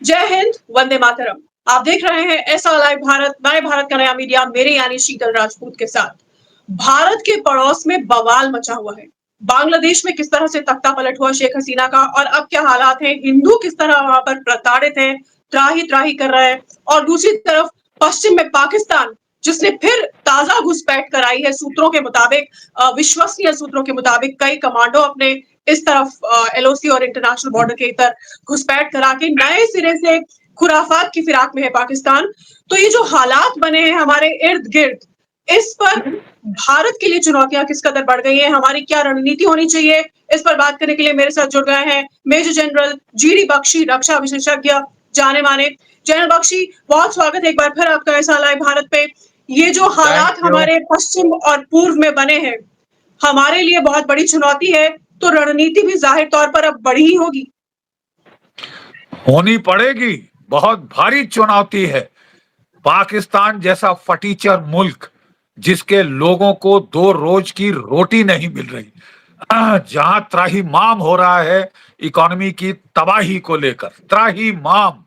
जय हिंद, वंदे मातरम। आप देख रहे हैं ऐसा लाइव भारत, नए भारत का नया मीडिया, मेरे यानी शीतल राजपूत के साथ। भारत के पड़ोस में बवाल मचा हुआ है। बांग्लादेश में किस तरह से तख्ता पलट हुआ शेख हसीना का, और अब क्या हालात हैं, हिंदू किस तरह वहां पर प्रताड़ित हैं, त्राही त्राही कर रहे हैं। और दूसरी तरफ पश्चिम में पाकिस्तान, जिसने फिर ताजा घुसपैठ कराई है। सूत्रों के मुताबिक, विश्वसनीय सूत्रों के मुताबिक, कई कमांडो अपने इस तरफ एलओसी और इंटरनेशनल बॉर्डर के इधर घुसपैठ करा के नए सिरे से खुराफात की फिराक में है पाकिस्तान। तो ये जो हालात बने हैं हमारे इर्द गिर्द, इस पर भारत के लिए चुनौतियां किस कदर बढ़ गई हैं, हमारी क्या रणनीति होनी चाहिए, इस पर बात करने के लिए मेरे साथ जुड़ गए हैं मेजर जनरल जीडी बख्शी, रक्षा विशेषज्ञ, जाने माने। जनरल बख्शी, बहुत स्वागत है एक बार फिर आपका ऐसा लाइव भारत पे। ये जो हालात थैंक यू। हमारे पश्चिम और पूर्व में बने हैं, हमारे लिए बहुत बड़ी चुनौती है, तो रणनीति भी जाहिर तौर पर अब बड़ी ही होगी। होनी पड़ेगी, बहुत भारी चुनौती है। पाकिस्तान जैसा फटीचर मुल्क, जिसके लोगों को 2 रोज की रोटी नहीं मिल रही, जहां त्राहिमाम हो रहा है इकोनॉमी की तबाही को लेकर, त्राहिमाम।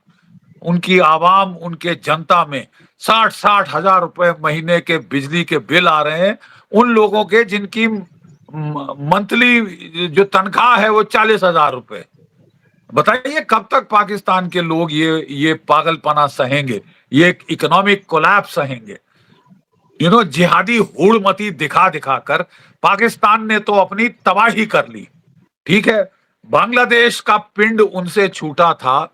उनकी आवाम, उनके जनता में 60-60 हजार रुपए महीने के बिजली के बिल आ रहे हैं, उन लोगों के जिनकी मंथली जो तनख्वाह है वो 40,000 रुपए। बताइए कब तक पाकिस्तान के लोग ये पागलपना सहेंगे, ये इकोनॉमिक कोलैप्स सहेंगे। जिहादी हुड़मती दिखा दिखा कर पाकिस्तान ने तो अपनी तबाही कर ली। ठीक है, बांग्लादेश का पिंड उनसे छूटा था,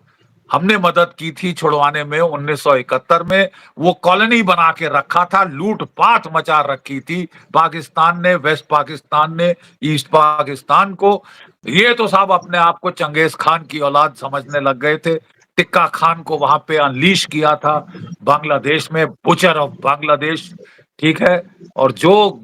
हमने मदद की थी छुड़वाने में 1971 में। वो कॉलोनी बना के रखा था, लूटपाट मचा रखी थी पाकिस्तान ने, वेस्ट पाकिस्तान ने ईस्ट पाकिस्तान को। ये तो साहब अपने आप को चंगेज खान की औलाद समझने लग गए थे। टिक्का खान को वहां पे अनलीश किया था बांग्लादेश में, बुचर ऑफ बांग्लादेश। ठीक है, और जो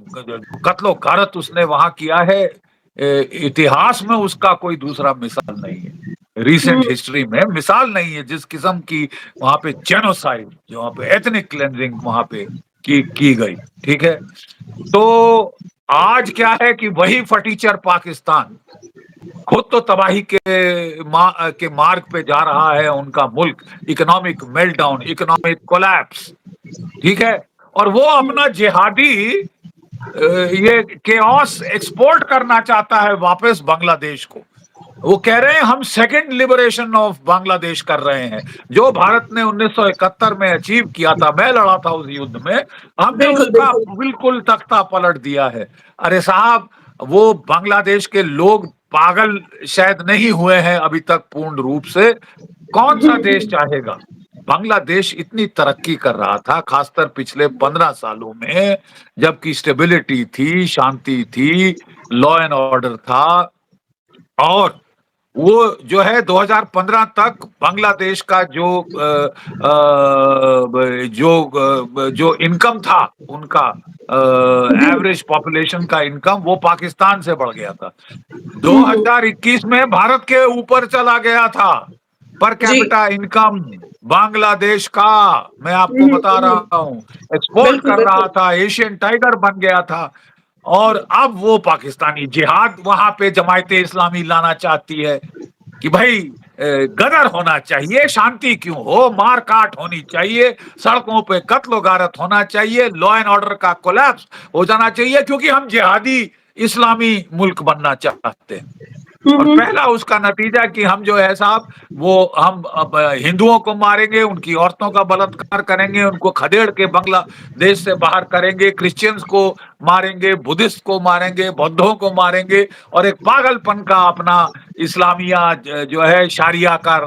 कत्लो गारत उसने वहां किया है, इतिहास में उसका कोई दूसरा मिसाल नहीं है। रीसेंट हिस्ट्री में मिसाल नहीं है जिस किस्म की वहां पे जेनोसाइड, जो वहां पे एथनिक क्लेंजिंग वहां पे की गई। ठीक है, तो आज क्या है कि वही फटीचर पाकिस्तान खुद तो तबाही के मार्ग पे जा रहा है, उनका मुल्क इकोनॉमिक मेल्टडाउन, इकोनॉमिक कोलैप्स। ठीक है, और वो अपना जिहादी ये केओस एक्सपोर्ट करना चाहता है वापस बांग्लादेश को। वो कह रहे हैं हम सेकंड लिबरेशन ऑफ बांग्लादेश कर रहे हैं, जो भारत ने 1971 में अचीव किया था। मैं लड़ा था उस युद्ध में, हमने बिल्कुल उसका बिल्कुल। बिल्कुल तख्ता पलट दिया है। अरे साहब, वो बांग्लादेश के लोग पागल शायद नहीं हुए हैं अभी तक पूर्ण रूप से। कौन सा देश चाहेगा? बांग्लादेश इतनी तरक्की कर रहा था, खासकर पिछले 15 सालों में, जबकि स्टेबिलिटी थी, शांति थी, लॉ एंड ऑर्डर था। और वो जो है 2015 तक बांग्लादेश का जो इनकम था उनका, एवरेज पॉपुलेशन का इनकम, वो पाकिस्तान से बढ़ गया था। 2021 में भारत के ऊपर चला गया था पर जी। कैपिटा इनकम बांग्लादेश का। मैं आपको बता रहा हूं, एक्सपोर्ट बिल्कुल कर रहा बिल्कुल। था, एशियन टाइगर बन गया था। और अब वो पाकिस्तानी जिहाद वहां पे जमायते इस्लामी लाना चाहती है कि भाई गदर होना चाहिए, शांति क्यों हो, मार काट होनी चाहिए, सड़कों पे कत्ल गारत होना चाहिए, लॉ एंड ऑर्डर का कोलैप्स हो जाना चाहिए, क्योंकि हम जिहादी इस्लामी मुल्क बनना चाहते हैं। और पहला उसका नतीजा कि हम जो है साहब, वो हम अब हिंदुओं को मारेंगे, उनकी औरतों का बलात्कार करेंगे, उनको खदेड़ के बांग्लादेश से बाहर करेंगे, क्रिश्चियंस को मारेंगे, बुद्धिस्ट को मारेंगे, बौद्धों को मारेंगे, और एक पागलपन का अपना इस्लामिया जो है शारिया का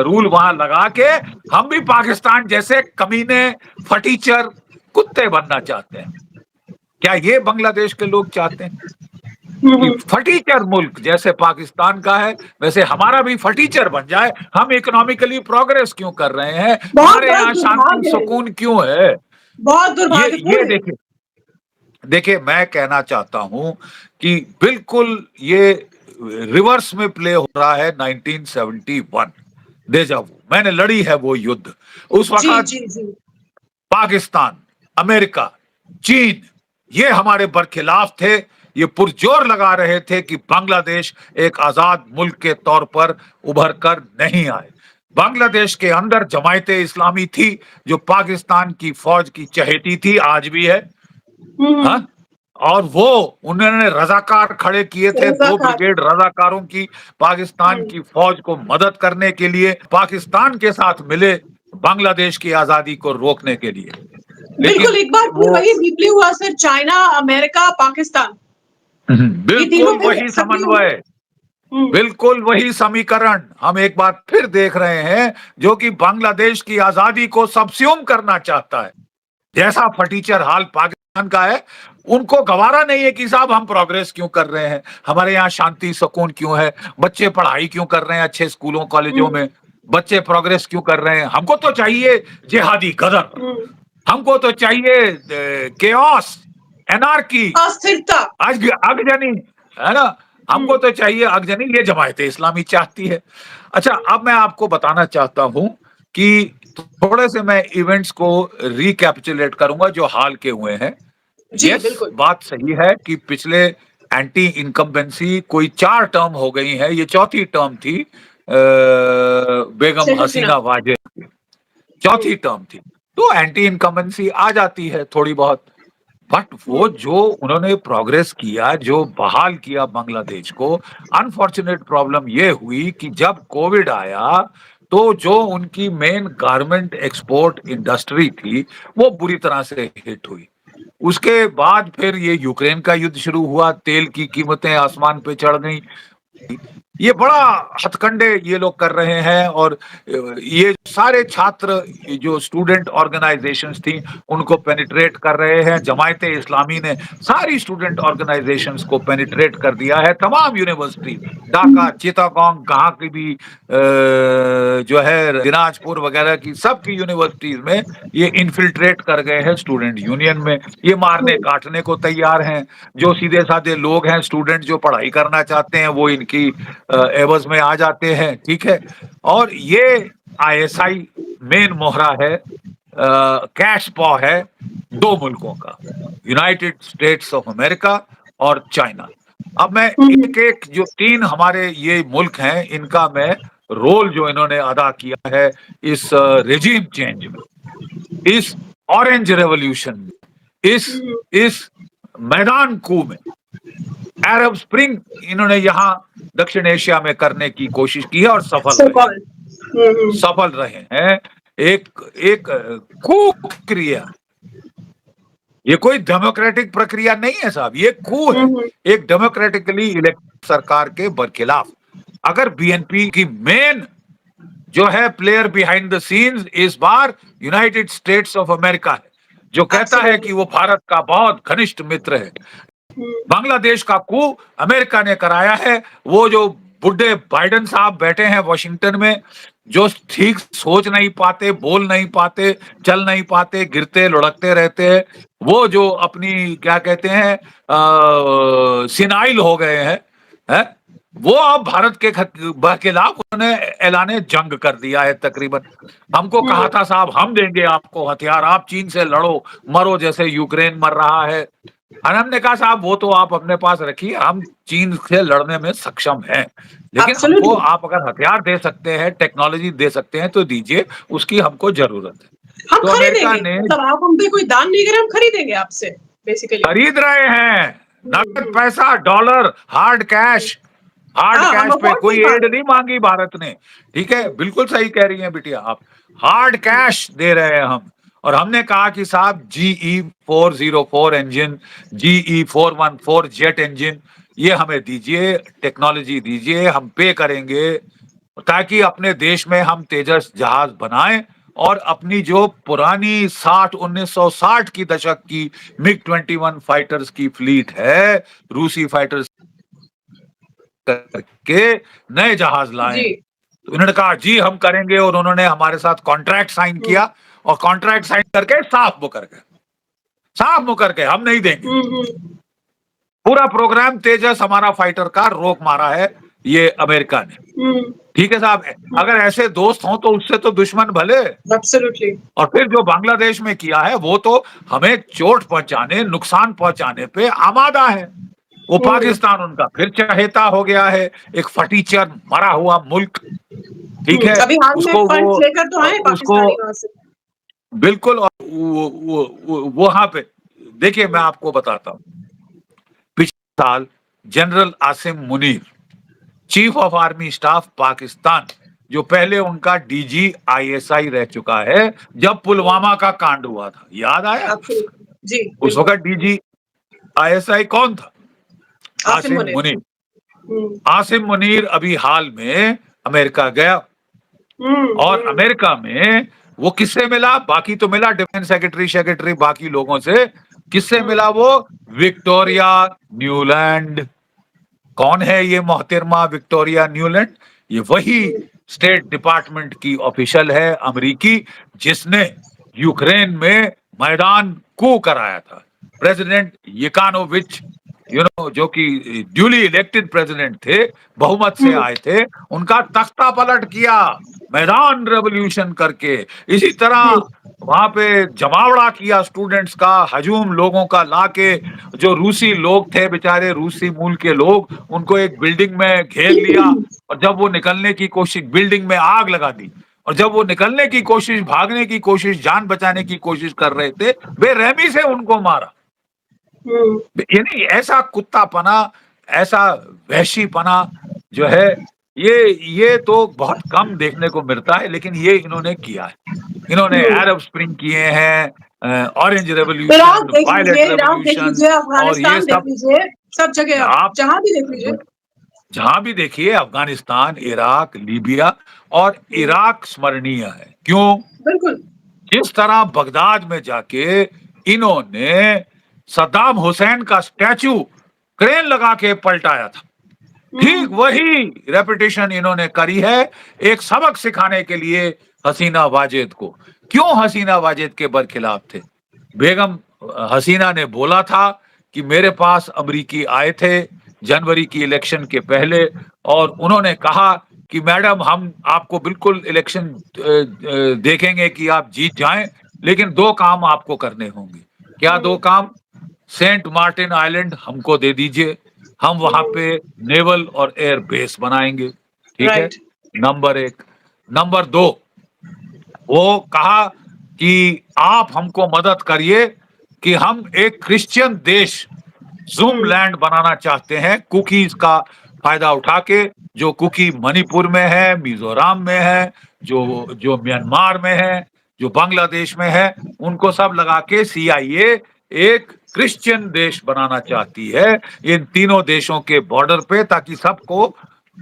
रूल वहां लगा के हम भी पाकिस्तान जैसे कमीने, फटीचर, कुत्ते बनना चाहते हैं। क्या ये बांग्लादेश के लोग चाहते हैं कि फटीचर मुल्क जैसे पाकिस्तान का है वैसे हमारा भी फटीचर बन जाए? हम इकोनॉमिकली प्रोग्रेस क्यों कर रहे हैं, बहुत हमारे बड़ा यहाँ शांति दुर्भाग्य है, सुकून क्यों है? बहुत ये दुर्भाग्यपूर्ण है। देखिए, देखिए मैं कहना चाहता हूं कि बिल्कुल ये रिवर्स में प्ले हो रहा है 1971 डेजावू। मैंने लड़ी है वो युद्ध। उस जी वक्त जी जी। पाकिस्तान, अमेरिका, चीन, ये हमारे बरखिलाफ थे। ये पुरजोर लगा रहे थे कि बांग्लादेश एक आजाद मुल्क के तौर पर उभर कर नहीं आए। बांग्लादेश के अंदर जमायते इस्लामी थी जो पाकिस्तान की फौज की चहेती थी, आज भी है। हाँ, और वो उन्होंने रजाकार खड़े किए थे, 2 रज़ाकार। ब्रिगेड रजाकारों की पाकिस्तान की फौज को मदद करने के लिए, पाकिस्तान के साथ मिले बांग्लादेश की आजादी को रोकने के लिए। बिल्कुल, लेकिन एक बार फिर वो वही रिप्ले हुआ सर, चाइना, अमेरिका, पाकिस्तान, ये तीनों बिल्कुल फिर वही सक्रिय हुए। समन्वय, बिल्कुल वही समीकरण हम एक बार फिर देख रहे हैं, जो कि बांग्लादेश की आजादी को सबस्यूम करना चाहता है। जैसा फटीचर हाल पाकिस्तान का है, उनको गवारा नहीं है कि साहब हम प्रोग्रेस क्यों कर रहे हैं, हमारे यहाँ शांति सुकून क्यों है, बच्चे पढ़ाई क्यों कर रहे हैं अच्छे स्कूलों कॉलेजों में, बच्चे प्रोग्रेस क्यों कर रहे हैं। हमको तो चाहिए जिहादी गदर, हमको तो चाहिए केओस, एनार्की, अस्थिरता। आगजनी, है ना। हमको तो चाहिए आगजनी, ये जमायते इस्लामी चाहती है। अच्छा, अब मैं आपको बताना चाहता हूं कि थोड़े से मैं इवेंट्स को रिकैपिचुलेट करूंगा जो हाल के हुए हैं। जी, यस, बिल्कुल। बात सही है कि पिछले एंटी इनकम्बेंसी कोई 4 टर्म हो गई है, ये चौथी टर्म थी बेगम शेख हसीना। हसीना वाजेद की, चौथी टर्म थी। तो एंटी इनकम्बेंसी आ जाती है थोड़ी बहुत, बट वो जो उन्होंने प्रोग्रेस किया, जो बहाल किया बांग्लादेश को, अनफॉर्चुनेट प्रॉब्लम ये हुई कि जब कोविड आया तो जो उनकी मेन गारमेंट एक्सपोर्ट इंडस्ट्री थी वो बुरी तरह से हिट हुई। उसके बाद फिर ये यूक्रेन का युद्ध शुरू हुआ, तेल की कीमतें आसमान पे चढ़ गई। ये बड़ा हथकंडे ये लोग कर रहे हैं, और ये सारे छात्र, जो स्टूडेंट ऑर्गेनाइजेशंस थी, उनको पेनिट्रेट कर रहे हैं। जमायते इस्लामी ने सारी स्टूडेंट ऑर्गेनाइजेशंस को पेनिट्रेट कर दिया है। तमाम यूनिवर्सिटी, ढाका, चिटागोंग, कहाँ की भी जो है दिनाजपुर वगैरह की, सबकी यूनिवर्सिटीज में ये इन्फिल्ट्रेट कर गए हैं स्टूडेंट यूनियन में। ये मारने काटने को तैयार हैं। जो सीधे साधे लोग हैं, स्टूडेंट जो पढ़ाई करना चाहते हैं, वो इनकी एवज में आ जाते हैं। ठीक है, और ये आईएसआई मेन मोहरा है, कैश पॉ है 2 मुल्कों का, यूनाइटेड स्टेट्स ऑफ अमेरिका और चाइना। अब मैं एक एक जो 3 हमारे ये मुल्क हैं, इनका मैं रोल जो इन्होंने अदा किया है इस रेजिम चेंज में, इस ऑरेंज रेवोल्यूशन में, इस मैदान कू में, अरब स्प्रिंग इन्होंने यहां दक्षिण एशिया में करने की कोशिश की है और सो कॉल्ड। सफल रहे हैं। एक एक कू क्रिया, ये कोई डेमोक्रेटिक प्रक्रिया नहीं है साहब, ये कू है, एक डेमोक्रेटिकली इलेक्ट सरकार के बरखिलाफ। अगर बीएनपी की मेन जो है प्लेयर बिहाइंड द सीन्स इस बार यूनाइटेड स्टेट्स ऑफ अमेरिका है, जो कहता है कि वो भारत का बहुत घनिष्ठ मित्र है। बांग्लादेश का कू अमेरिका ने कराया है। वो जो बुड्ढे बाइडेन साहब बैठे हैं वॉशिंगटन में, जो ठीक सोच नहीं पाते, बोल नहीं पाते, चल नहीं पाते, गिरते लुढ़कते रहते हैं, वो जो अपनी क्या कहते हैं सिनाइल हो गए हैं, वो अब भारत के खिलाफ उन्होंने ऐलाने जंग कर दिया है तकरीबन। हमको कहा था साहब हम देंगे आपको हथियार, आप चीन से लड़ो मरो जैसे यूक्रेन मर रहा है। और हमने कहा साहब वो तो आप अपने पास रखिए, हम चीन से लड़ने में सक्षम हैं, लेकिन हमको आप अगर हथियार दे सकते हैं, टेक्नोलॉजी दे सकते हैं तो दीजिए, उसकी हमको जरूरत है। हम तो अमेरिका खरीदेंगे, ने मतलब आप हम पे कोई दान नहीं करे, हम खरीदेंगे आपसे बेसिकली। खरीद रहे हैं, नकद पैसा, डॉलर, हार्ड कैश हम पे, अफोर्ड कोई नहीं एड नहीं मांगी भारत ने। ठीक है, बिल्कुल सही कह रही हैं बिटिया आप, हार्ड कैश दे रहे हैं हम। और हमने कहा कि साहब GE-404 engine, GE-414 jet engine, ये हमें दीजिए, टेक्नोलॉजी दीजिए, हम पे करेंगे ताकि अपने देश में हम तेजस जहाज बनाएं और अपनी जो पुरानी 1960 की दशक की MiG-21 फाइटर्स की फ्लीट है, रूसी फाइटर्स करके नए जहाज लाएं। तो उन्होंने कहा जी हम करेंगे, और उन्होंने हमारे साथ कॉन्ट्रैक्ट साइन किया, और कॉन्ट्रैक्ट साइन करके साफ मुकर के हम नहीं देंगे। पूरा प्रोग्राम तेजस हमारा फाइटर का रोक मारा है ये अमेरिका ने। ठीक है साहब, अगर ऐसे दोस्त हों तो उससे तो दुश्मन भले। एब्सोल्युटली। और फिर जो बांग्लादेश में किया है वो तो हमें चोट पहुंचाने, नुकसान पहुंचाने पे आमादा है। वो पाकिस्तान उनका फिर चहेता हो गया है, एक फटीचर मरा हुआ मुल्क। ठीक है, अभी हाल में उसको फंड्स लेकर तो आए उसको पाकिस्तानी वहां से। बिल्कुल। और वो वहां पे देखिए, मैं आपको बताता हूँ, पिछले साल general Asim Munir, chief of army staff Pakistan, जो पहले उनका डीजी आईएसआई रह चुका है, जब पुलवामा का कांड हुआ था, याद आया? Absolutely. जी उस बिल्कुल। वक्त डीजी आईएसआई कौन था? आसिम आसिम मुनीर। मुनीर। हम्म आसिम मुनीर अभी हाल में अमेरिका गया, और हम्म। अमेरिका में वो किससे मिला? बाकी तो मिला डिफेंस सेक्रेटरी सेक्रेटरी बाकी लोगों से, किससे मिला वो? Victoria Nuland. कौन है ये मोहतरमा विक्टोरिया न्यूलैंड? ये वही स्टेट डिपार्टमेंट की ऑफिशियल है अमेरिकी, जिसने यूक्रेन में मैदान कू कराया था। प्रेसिडेंट यकानोविच, जो कि ड्यूली इलेक्टेड प्रेसिडेंट थे, बहुमत से हम्म आए थे, उनका तख्ता पलट किया मैदान रेवोल्यूशन करके। इसी तरह हम्म वहां पे जमावड़ा किया स्टूडेंट्स का, हजूम लोगों का लाके, जो रूसी लोग थे बेचारे, रूसी मूल के लोग, उनको एक बिल्डिंग में घेर लिया, और जब वो निकलने की कोशिश, बिल्डिंग में आग लगा दी, और जब वो निकलने की कोशिश, भागने की कोशिश, जान बचाने की कोशिश कर रहे थे, बेरहमी से उनको मारा। हम्म। यानी ऐसा कुत्तापना, ऐसा वहशीपना जो है, ये तो बहुत कम देखने को मिलता है, लेकिन ये इन्होंने किया है। इन्होंने हम्म। अरब स्प्रिंग किए हैं, ऑरेंज इराक रेवोल्यूशन, देख लीजिए, वायलेट इराक देख रेवोल्यूशन, लीजिए, और ये अफगानिस्तान देख सब लीजिए, सब जगह आप आप जहां भी देख लीजिए। जहां भी देखिए, अफगानिस्तान, इराक, लीबिया, और हम्म, इराक स्मरणीय है। क्यों? बिल्कुल। जिस तरह बगदाद में जाके इन्होंने सद्दाम हुसैन का स्टैचू क्रेन लगा के पलटाया था, ठीक हम्म वही रेपिटेशन इन्होंने करी है, एक सबक सिखाने के लिए हसीना वाजेद को। क्यों हसीना वाजेद के बरखिलाफ थे? बेगम हसीना ने बोला था कि मेरे पास अमरीकी आए थे जनवरी की इलेक्शन के पहले, और उन्होंने कहा कि मैडम, हम आपको बिल्कुल इलेक्शन देखेंगे कि आप जीत जाएं, लेकिन दो काम आपको करने होंगे। क्या दो हम्म काम? सेंट मार्टिन आइलैंड हमको दे दीजिए, हम वहां हम्म। पे नेवल और एयर बेस बनाएंगे। ठीक है, राइट। नंबर एक। नंबर दो, वो कहा कि आप हमको मदद करिए कि हम एक क्रिश्चियन देश, जूम हम्म लैंड बनाना चाहते हैं, कुकीज का फायदा उठा के, जो कुकी मणिपुर में है, मिजोरम में है, जो जो म्यांमार में है, जो बांग्लादेश में है, उनको सब लगा के सीआईए एक क्रिश्चियन देश बनाना चाहती है इन तीनों देशों के बॉर्डर पे, ताकि सबको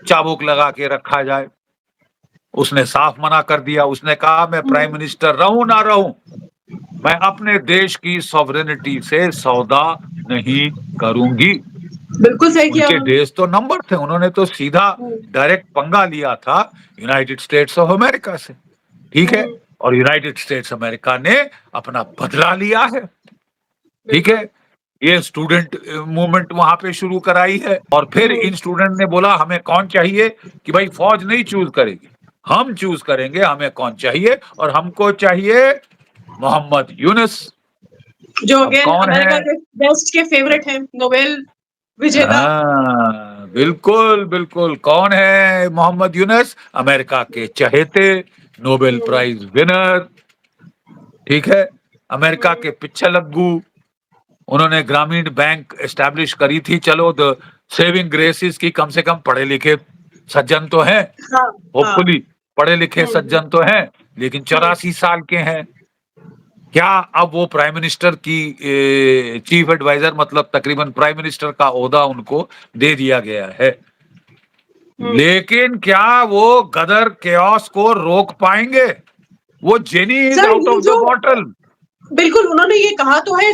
चाबुक लगा के रखा जाए। उसने साफ मना कर दिया। उसने कहा, मैं प्राइम हम्म। मिनिस्टर रहूं ना रहूं, मैं अपने देश की सॉवरेनिटी से सौदा नहीं करूंगी। बिल्कुल सही किया उनके उन्होंने। देश तो नंबर थे, उन्होंने तो सीधा हम्म डायरेक्ट पंगा लिया था यूनाइटेड स्टेट्स ऑफ अमेरिका से। ठीक है, हम्म। और यूनाइटेड स्टेट्स अमेरिका ने अपना बदला लिया है। ठीक है, बिल्कुल। ये स्टूडेंट मूवमेंट वहां पे शुरू कराई है, और फिर हम्म इन स्टूडेंट ने बोला, हमें कौन चाहिए? कि भाई फौज नहीं चूज करेगी, हम चूज करेंगे हमें कौन चाहिए, और हमको चाहिए मोहम्मद यूनुस। जो अब अगेन कौन है? अमेरिका के बेस्ट के फेवरेट हैं, नोबेल विजेता। हाँ, बिल्कुल बिल्कुल। कौन है मोहम्मद यूनुस? अमेरिका के चहेते, नोबेल हम्म प्राइज विनर। ठीक है, अमेरिका हम्म। के पिच्छलग्गू। उन्होंने ग्रामीण बैंक एस्टैब्लिश करी थी। चलो, द सेविंग ग्रेसिस की कम से कम पढ़े लिखे सज्जन तो हैं, हाँ हाँ। होपफुली पढ़े लिखे हम्म सज्जन तो हैं, लेकिन हम्म 84 साल के हैं। क्या अब वो प्राइम मिनिस्टर की चीफ एडवाइजर, मतलब तकरीबन प्राइम मिनिस्टर का ओहदा उनको दे दिया गया है, हम्म। लेकिन क्या वो गदर केओस को रोक पाएंगे? वो जेनी इज सर आउट ये ऑफ द जो बॉटल। बिल्कुल उन्होंने ये कहा तो है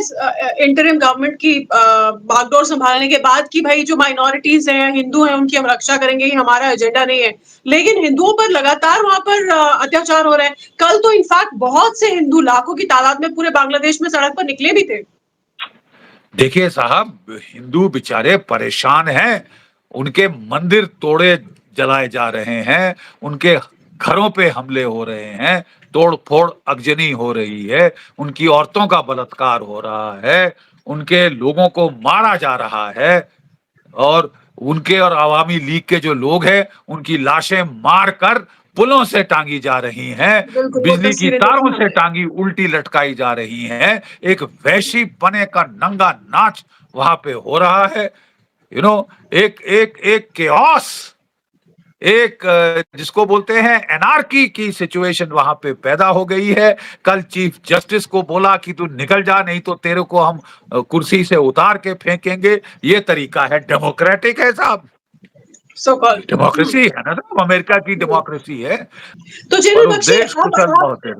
इंटरिम गवर्नमेंट की बागडोर संभालने के बाद कि भाई जो माइनॉरिटीज हैं, हिंदू हैं, उनकी हम रक्षा करेंगे, ये हमारा एजेंडा नहीं है। लेकिन हिंदुओं पर लगातार वहां पर अत्याचार हो रहे हैं। कल तो इनफैक्ट बहुत से हिंदू लाखों की तादाद में पूरे बांग्लादेश में सड़क पर निकले भी थे। देखिए साहब, हिंदू बेचारे परेशान हैं, उनके मंदिर तोड़े जलाए जा रहे हैं, उनके घरों पे हमले हो रहे हैं, तोड़ फोड़ अगजनी हो रही है, उनकी औरतों का बलात्कार हो रहा है, उनके लोगों को मारा जा रहा है, और उनके और अवामी लीग के जो लोग हैं, उनकी लाशें मार कर पुलों से टांगी जा रही हैं, बिल्कुल, वो बिजली की तस्वीरें देखी तारों से हमने। टांगी उल्टी लटकाई जा रही हैं, एक वैशी पने का नंगा नाच वहां पे हो रहा है। एक एक एक केओस, एक जिसको बोलते हैं एनार्की की सिचुएशन वहां पे पैदा हो गई है। कल चीफ जस्टिस को बोला कि तू निकल जा, नहीं तो तेरे को हम कुर्सी से उतार के फेंकेंगे। ये तरीका है डेमोक्रेटिक है साहब? So called. डेमोक्रेसी है ना साहब, अमेरिका की डेमोक्रेसी है। तो जनरल और बख्शी, उद्देश्य अब कुशल बहुत है।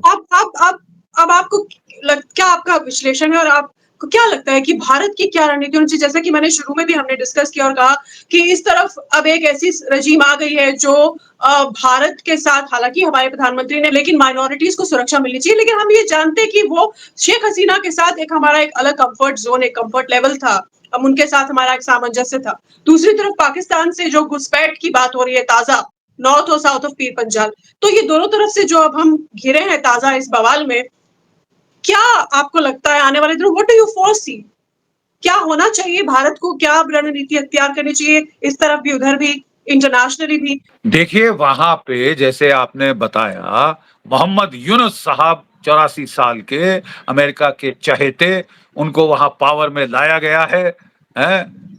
अब आपको क्या आपका विश्लेषण है और आपको क्या लगता है कि भारत की क्या रणनीति होनी चाहिए? जैसा कि मैंने शुरू में भी हमने डिस्कस किया और कहा कि इस तरफ अब एक ऐसी रजीम आ गई है जो भारत के साथ, हालांकि हमारे प्रधानमंत्री ने, लेकिन माइनॉरिटीज को सुरक्षा मिलनी चाहिए, लेकिन हम ये जानते हैं कि वो शेख हसीना के साथ एक हमारा एक अलग कंफर्ट जोन, एक कंफर्ट लेवल था। अब उनके साथ हमारा एक सामंजस्य था। दूसरी तरफ पाकिस्तान से जो घुसपैठ की बात हो रही है, ताजा नॉर्थ और साउथ ऑफ पीर पंजाल, तो ये दोनों तरफ से जो अब हम घिरे हैं ताजा इस बवाल में, क्या आपको लगता है आने वाले दिनों, व्हाट डू यू फोरसी, क्या होना चाहिए भारत को? क्या रणनीति अख्तियार करनी चाहिए इस तरफ भी, उधर भी, इंटरनेशनली भी? देखिए वहां पे जैसे आपने बताया, मोहम्मद यूनुस साहब 84 साल के अमेरिका के चहेते, उनको वहां पावर में लाया गया है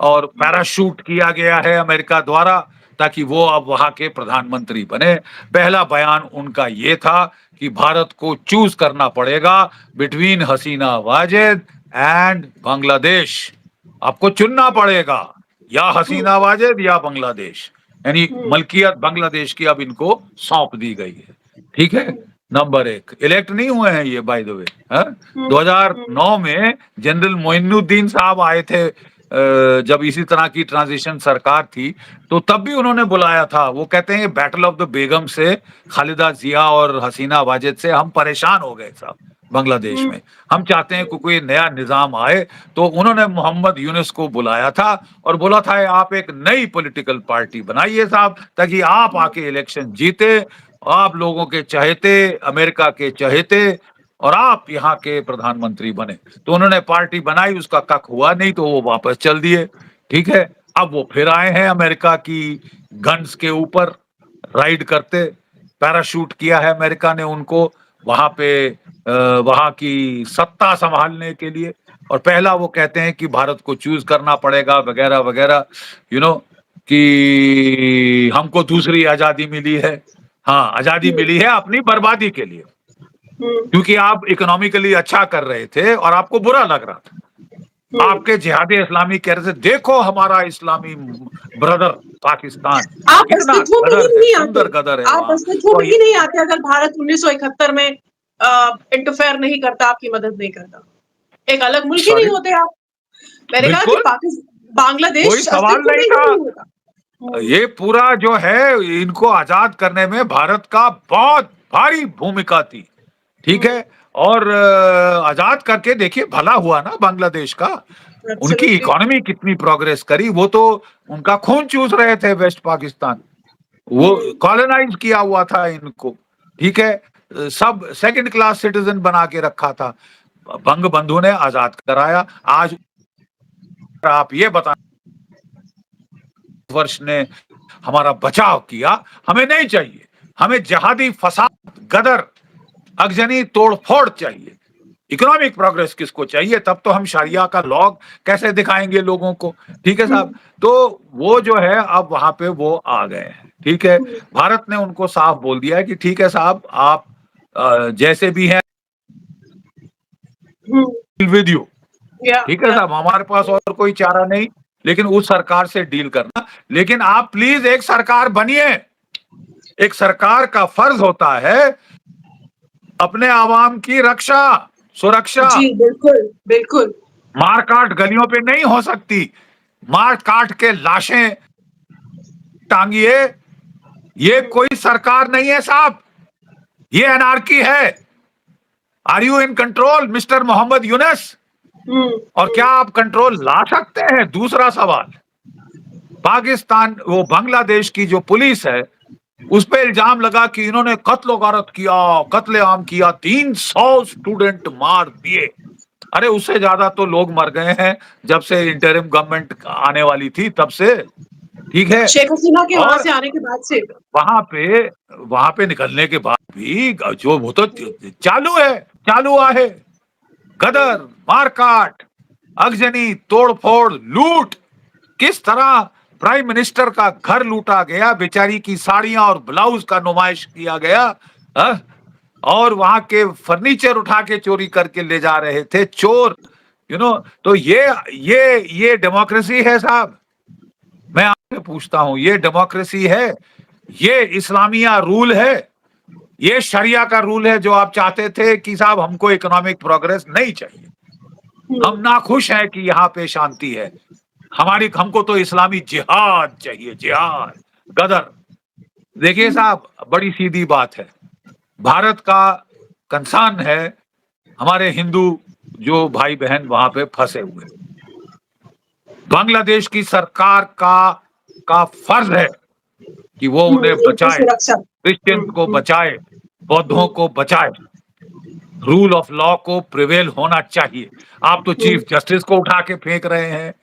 और पैराशूट किया गया है अमेरिका द्वारा ताकि वो अब वहां के प्रधानमंत्री बने। पहला बयान उनका ये था कि भारत को चूज करना पड़ेगा between Hasina Wazed and Bangladesh. आपको चुनना पड़ेगा, या हसीना वाजेद या बांग्लादेश, यानी मलकियत बांग्लादेश की अब इनको सौंप दी गई है। ठीक है, नंबर एक। इलेक्ट नहीं हुए हैं ये बाय द वे। 2009 में जनरल मोइनुद्दीन साहब आए थे, जब इसी तरह की ट्रांजिशन सरकार थी, तो तब भी उन्होंने बुलाया था। वो कहते हैं बैटल ऑफ द बेगम से, खालिदा जिया और हसीना वाजेद से हम परेशान हो गए साहब बांग्लादेश में। हम चाहते हैं कि कोई नया निजाम आए। तो उन्होंने मोहम्मद यूनुस को बुलाया था और बोला था आप एक नई पॉलिटिकल पार्टी बनाइए साहब, ताकि आप आके इलेक्शन जीते, आप लोगों के चहेते, अमेरिका के चहेते, और आप यहाँ के प्रधानमंत्री बने। तो उन्होंने पार्टी बनाई, उसका कख हुआ नहीं, तो वो वापस चल दिए। ठीक है, अब वो फिर आए हैं अमेरिका की गन्स के ऊपर राइड करते। पैराशूट किया है अमेरिका ने उनको वहां पे वहां की सत्ता संभालने के लिए। और पहला वो कहते हैं कि भारत को चूज करना पड़ेगा वगैरह वगैरह, कि हमको दूसरी आजादी मिली है। हाँ, आजादी मिली है अपनी बर्बादी के लिए, क्योंकि आप इकोनॉमिकली अच्छा कर रहे थे और आपको बुरा लग रहा था। आपके जिहादी इस्लामी कह रहे थे देखो हमारा इस्लामी ब्रदर पाकिस्तान आप कितना अस्तित्व में ही गदर है, नहीं आते, सुंदर गदर है आप वहां। अस्तित्व तो में ही नहीं आते अगर भारत 1971 में इंटरफेयर नहीं करता, आपकी मदद नहीं करता, एक अलग मुल्क ही नहीं सॉरी, होते आप। मैंने कहा कि बिल्कुल कोई बांग्लादेश सवाल अस्तित्व में नहीं ही था। नहीं होता। ये पूरा जो है, इनको आजाद करने में भारत का बहुत भारी भूमिका थी। ठीक है, और आजाद करके देखिए भला हुआ ना बांग्लादेश का। उनकी एब्सोल्युटली। इकोनॉमी कितनी प्रोग्रेस करी, वो तो उनका खून चूस रहे थे वेस्ट पाकिस्तान, वो कॉलोनाइज किया हुआ था इनको। ठीक है, सब सेकंड क्लास सिटीजन बना के रखा था। बंग बंधु ने आजाद कराया। आज आप ये बता, वर्ष ने हमारा बचाव किया, हमें नहीं चाहिए। हमें जहादी फसाद, गदर, अगजनी, तोड़फोड़ चाहिए। इकोनॉमिक प्रोग्रेस किसको चाहिए? तब तो हम शरिया का लॉ कैसे दिखाएंगे लोगों को? ठीक है साहब, तो वो जो है अब वहां पे वो आ गए हैं। ठीक है, भारत ने उनको साफ बोल दिया है कि ठीक है साहब, आप जैसे भी हैं विद यू। ठीक है साहब, हमारे पास और कोई चारा नहीं, लेकिन उस सरकार से डील करना। लेकिन आप प्लीज एक सरकार बनिए। एक सरकार का फर्ज होता है अपने आवाम की रक्षा, सुरक्षा। जी बिल्कुल बिल्कुल। मार काट गलियों पे नहीं हो सकती। मार काट के लाशें टांगिए, ये कोई सरकार नहीं है साहब, ये अनार्की है। Are you in control mister Mohammad Yunus? और क्या आप कंट्रोल ला सकते हैं? दूसरा सवाल, पाकिस्तान, वो बांग्लादेश की जो पुलिस है, उस पे इल्जाम लगा कि इन्होंने कत्ल गारत किया, कत्लेआम किया, 300 स्टूडेंट मार दिए। अरे उससे ज्यादा तो लोग मर गए हैं जब से इंटरिम गवर्नमेंट आने वाली थी तब से। ठीक है। शेख हसीना के वहां और से आने के बाद से। वहां पे निकलने के बाद भी जो वो तो चालू है, चालू है, गदर, मारकाट, अगजनी, तोड़फोड़, लूट। किस तरह प्राइम मिनिस्टर का घर लूटा गया, बेचारी की साड़ियां और ब्लाउज का नुमाइश किया गया, हा? और वहां के फर्नीचर उठा के चोरी करके ले जा रहे थे चोर, तो ये डेमोक्रेसी है साहब? मैं आपसे पूछता हूं, ये डेमोक्रेसी है? ये इस्लामिया रूल है? ये शरिया का रूल है जो आप चाहते थे कि साहब हमको इकोनॉमिक प्रोग्रेस नहीं चाहिए, हम नाखुश हैं कि यहाँ पे शांति है, हमको तो इस्लामी जिहाद चाहिए, जिहाद, गदर। देखिए साहब, बड़ी सीधी बात है, भारत का कंसर्न है हमारे हिंदू जो भाई बहन वहां पे फंसे हुए। बांग्लादेश की सरकार का फर्ज है कि वो उन्हें उनकी बचाए, सुरक्षा। क्रिश्चियंस को बचाए, बौद्धों को बचाए, रूल ऑफ लॉ को प्रिवेल होना चाहिए। आप तो चीफ जस्टिस को उठा के फेंक रहे हैं?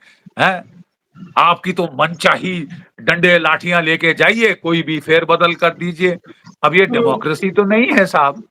आपकी तो मनचाही डंडे लाठियां लेके जाइए, कोई भी फेरबदल कर दीजिए। अब ये डेमोक्रेसी तो नहीं है साहब,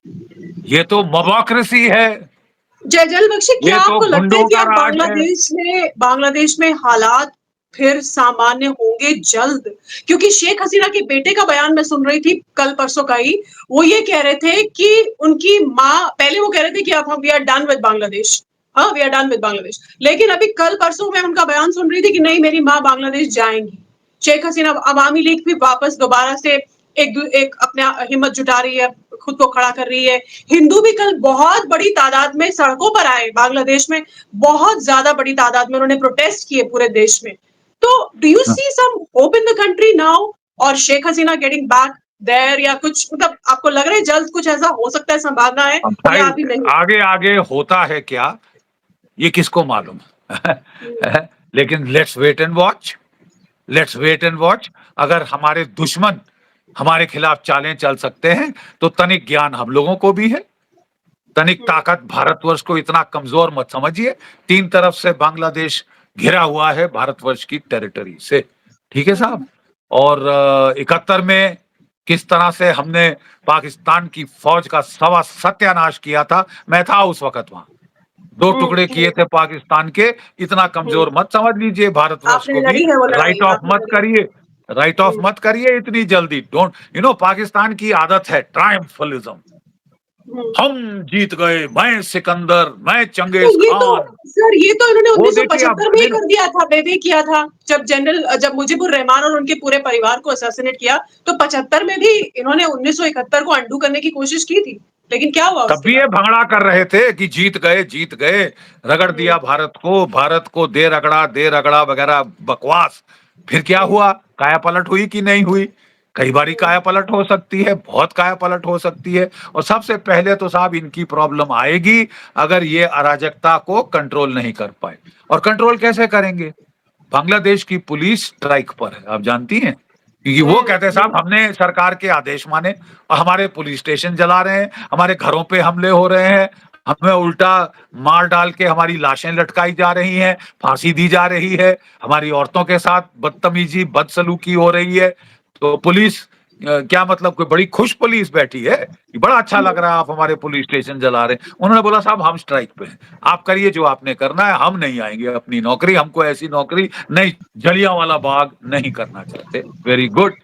ये तो मोबोक्रेसी है, जयजल बख्शी, ये क्या तो आपको लगता है गुंडों कि का अब राज है। बांग्लादेश में हालात फिर सामान्य होंगे जल्द? क्योंकि शेख हसीना के बेटे का बयान मैं सुन रही थी कल परसों का ही, वो ये कह रहे थे कि उनकी माँ, पहले वो कह रहे थे कि अब हम we are done with Bangladesh, हाँ we are done with Bangladesh, लेकिन अभी कल परसों में उनका बयान सुन रही थी कि नहीं, मेरी माँ बांग्लादेश जाएंगी। शेख हसीना, अवामी लीग भी वापस दोबारा से एक अपने हिम्मत जुटा रही है, खुद को खड़ा कर रही है। हिंदू भी कल बहुत बड़ी तादाद में सड़कों पर आए बांग्लादेश में, बहुत ज्यादा बड़ी तादाद में उन्होंने प्रोटेस्ट किए पूरे देश में। तो do you see some hope in the country now, और Sheikh Hasina getting back there, या कुछ मतलब आपको लग रहा है जल्द कुछ ऐसा हो सकता है, संभावना है, अब या भाई अभी नहीं? आगे आगे होता है क्या, ये किसको मालूम। लेकिन let's wait and watch, let's wait and watch. अगर हमारे दुश्मन हमारे खिलाफ चालें चल सकते हैं तो तनिक ज्ञान हम लोगों को भी है, तनिक ताकत। भारतवर्ष को इतना कमजोर मत समझिए, 3 तरफ से बांग्लादेश घिरा हुआ है भारतवर्ष की टेरिटरी से, ठीक है साहब। और 71 में किस तरह से हमने पाकिस्तान की फौज का सत्यानाश किया था, मैं था उस वक्त वहां, 2 टुकड़े किए थे पाकिस्तान के। इतना कमजोर मत समझ लीजिए भारतवर्ष आपने को भी, लड़ी है वो लड़ाई, राइट ऑफ आपने मत लड़ी है। करिए, राइट ऑफ मत करिए इतनी जल्दी। डोंट पाकिस्तान की आदत है ट्रायम्फलिज्म, हम जीत गए, मैं सिकंदर, मैं तो चंगेज ये तो खान। सर, ये तो इन्होंने वो देखिए अब 1975 में ही नहीं, कर दिया था, बेबे किया था, जब मुजीबुर रहमान और उनके पूरे परिवार को असैसिनेट किया, तो 75 में भी इन्होंने 1971 को अंडू करने की कोशिश की थी, लेकिन क्या हुआ तब उसके भी ये बाद? भंगड़ा कर रहे थे कि जीत गए, जीत गए, रगड़ दिया भारत को दे रगड़ा वगैरह बकवास। फिर क्या हुआ, काया पलट हुई कि नहीं हुई? कई बारी काया पलट हो सकती है, बहुत काया पलट हो सकती है। और सबसे पहले तो साहब इनकी प्रॉब्लम आएगी अगर ये अराजकता को कंट्रोल नहीं कर पाए। और कंट्रोल कैसे करेंगे? बांग्लादेश की पुलिस स्ट्राइक पर है, आप जानती हैं, क्योंकि वो कहते हैं साहब हमने सरकार के आदेश माने और हमारे पुलिस स्टेशन जला रहे हैं, हमारे घरों पे हमले हो रहे हैं, हमें उल्टा मार डाल के हमारी लाशें लटकाई जा रही हैं, फांसी दी जा रही है, हमारी औरतों के साथ बदतमीजी बदसलूकी हो रही है। तो पुलिस क्या मतलब, कोई बड़ी खुश पुलिस बैठी है कि बड़ा अच्छा लग रहा है आप हमारे पुलिस स्टेशन जला रहे हैं। उन्होंने बोला साहब हम स्ट्राइक पे हैं, आप करिए जो आपने करना है, हम नहीं आएंगे अपनी नौकरी, हमको ऐसी नौकरी नहीं, जलियांवाला बाग नहीं करना चाहते। Very good.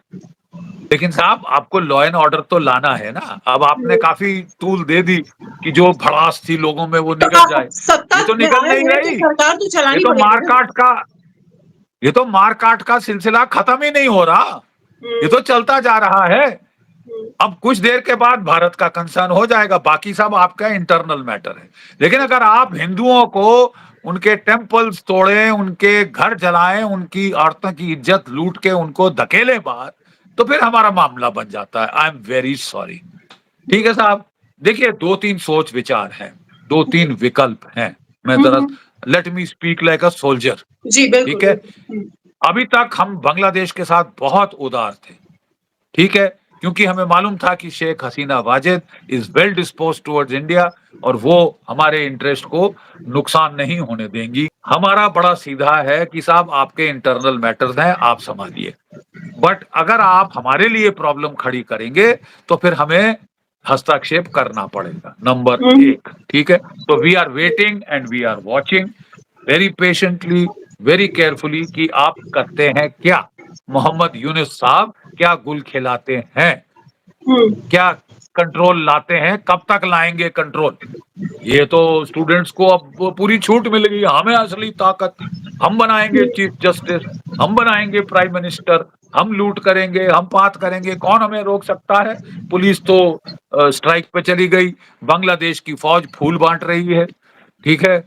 लेकिन साहब आपको लॉ एंड ऑर्डर तो लाना है ना। अब आपने काफी टूल दे दी कि जो भड़ास थी लोगों में वो तो निकल जाए, सत्ता ये तो में निकल आए नहीं हैं तो रही। सरकार तो ये चलानी तो पड़ेगी ना। मारकाट का ये तो मारकाट का सिलसिला खत्म ही नहीं हो रहा, ये तो चलता जा रहा है। अब कुछ देर के बाद भारत का कंसर्न हो जाएगा, बाकी सब आपका इंटरनल मैटर है। लेकिन अगर आप हिंदुओं को उनके टेम्पल्स तोड़े, उनके घर जलाएं, उनकी औरतों की इज्जत लूट के उनको धकेले बाहर, तो फिर हमारा मामला बन जाता है। I am very sorry. ठीक है साहब, देखिए 2-3 सोच विचार हैं, 2-3 विकल्प हैं। मैं जरा, let me speak like a soldier. जी बिल्कुल ठीक है, बिल्कुल। अभी तक हम बांग्लादेश के साथ बहुत उदार थे, ठीक है, क्योंकि हमें मालूम था कि Sheikh Hasina Wajid is well dispose towards India और वो हमारे इंटरेस्ट को नुकसान नहीं होने देंगी। हमारा बड़ा सीधा है कि साहब आपके इंटरनल मैटर्स हैं, आप संभालिए। बट अगर आप हमारे लिए प्रॉब्लम खड़ी करेंगे तो फिर हमें हस्तक्षेप करना पड़ेगा, नंबर हम्म, 1। ठीक है? तो we are waiting and we are watching very patiently, very carefully कि आप करते हैं क्या। मोहम्मद यूनुस साहब क्या गुल खिलाते हैं, हम्म, क्या कंट्रोल लाते हैं, कब तक लाएंगे कंट्रोल। ये तो स्टूडेंट्स को अब वो पूरी छूट मिल गई, हमें असली ताकत, हम बनाएंगे चीफ जस्टिस, हम बनाएंगे प्राइम मिनिस्टर, हम लूट करेंगे, हम बात करेंगे, कौन हमें रोक सकता है। पुलिस तो स्ट्राइक पे चली गई, बांग्लादेश की फौज फूल बांट रही है। ठीक है?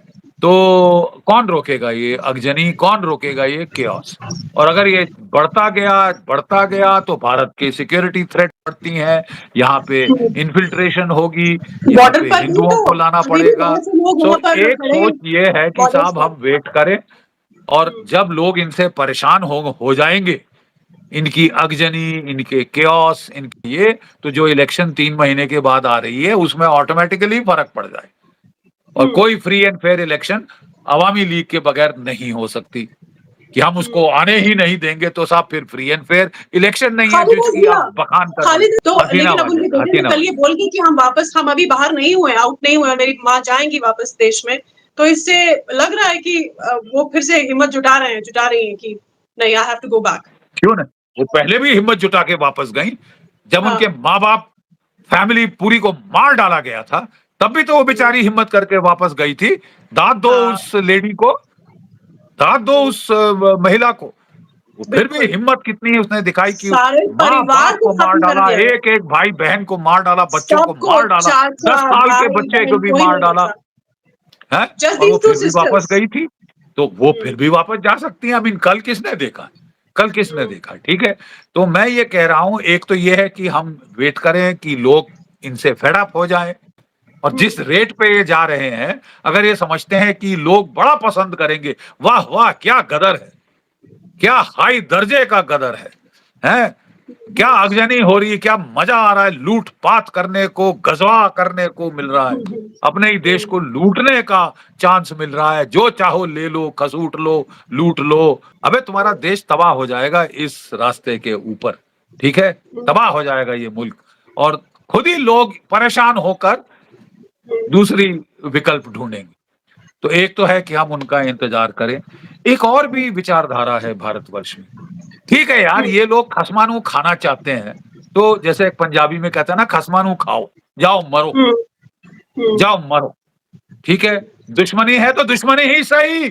तो कौन रोकेगा ये अगजनी, कौन रोकेगा ये केओस। और अगर ये बढ़ता गया तो भारत के सिक्योरिटी थ्रेट बढ़ती हैं, यहाँ पे हम्म। इन्फिल्ट्रेशन होगी, यहाँ बॉर्डर पे पर भी हिंदुओं तो को लाना अभी भी पड़ेगा। बहुत से लोग सो वहां पर एक खड़े हैं सोच ये है कि बॉर्डर्स साहब पर। हम वेट करें, और जब लोग इनसे परेशान हो जाएंगे, इनकी अगजनी, इनके केओस, इनके ये, तो जो इलेक्शन 3 महीने के बाद आ रही है उसमें ऑटोमेटिकली फर्क पड़ जाए। और हम्म, कोई free and fair election Awami league के बगैर नहीं हो सकती, कि हम हम्म। उसको आने ही नहीं देंगे तो साहब फिर फ्री एंड फेयर इलेक्शन नहीं है खालिद जिसकी हंसिया, आप बखान कर रहे खालिद तो, हैं। लेकिन अब उनके बेटे ने हसीना कल ये वजह बोल के कि हम अभी बाहर नहीं हुए, आउट नहीं हुए, मेरी माँ जाएंगी वापस देश में। तो इससे लग रहा है कि वो फिर से हिम्मत जुटा रही हैं कि नहीं, I have to go back. क्यों नहीं, वो पहले भी हिम्मत जुटा के वापस गई, जब हाँ, उनके माँ बाप फैमिली पूरी को मार डाला गया था, तब भी तो वो हम्म, बेचारी हिम्मत करके वापस गई थी। दाद दो हाँ, उस लेडी को, दाद दो हम्म, उस महिला को। वो फिर भी बिल्कुल। हिम्मत कितनी उसने दिखाई कि सारे माँ परिवार बाप को को मार खत्म कर डाला, दिया है, एक एक भाई बहन को मार डाला, बच्चों को सबको, मार डाला, चाचा 10 साल के भाई बच्चे को बहन भी कोई मार नहीं डाला बचा। है। जस्ट और वो दीज टू फिर भी वापस सिस्टर्स। गई थी, तो वो फिर भी वापस जा सकती है। आई मीन कल किसने देखा, कल किसने देखा। ठीक है? तो मैं ये कह रहा हूं, एक तो ये है कि हम वेट करें कि लोग इनसे फेड अप हो जाएं, और जिस रेट पे ये जा रहे हैं, अगर ये समझते हैं कि लोग बड़ा पसंद करेंगे, वाह वाह क्या गदर है, क्या हाई दर्जे का गदर है, क्या आगजनी हो रही है, क्या मजा आ रहा है, लूटपाट करने को, गजवा करने को मिल रहा है, अपने ही देश को लूटने का चांस मिल रहा है, जो चाहो ले लो, खसूट लो, लूट लो। अबे तुम्हारा देश तबाह हो जाएगा इस रास्ते के ऊपर। ठीक है? तबाह हो जाएगा ये मुल्क, और खुद ही लोग परेशान होकर दूसरी विकल्प ढूंढेंगे। तो एक तो है कि हम उनका इंतजार करें। एक और भी विचारधारा है भारतवर्ष में। ठीक है यार, ये लोग खसमानू खाना चाहते हैं, तो जैसे एक पंजाबी में कहते हैं ना, खसमानू खाओ, जाओ मरो, जाओ मरो। ठीक है? दुश्मनी है तो दुश्मनी ही सही।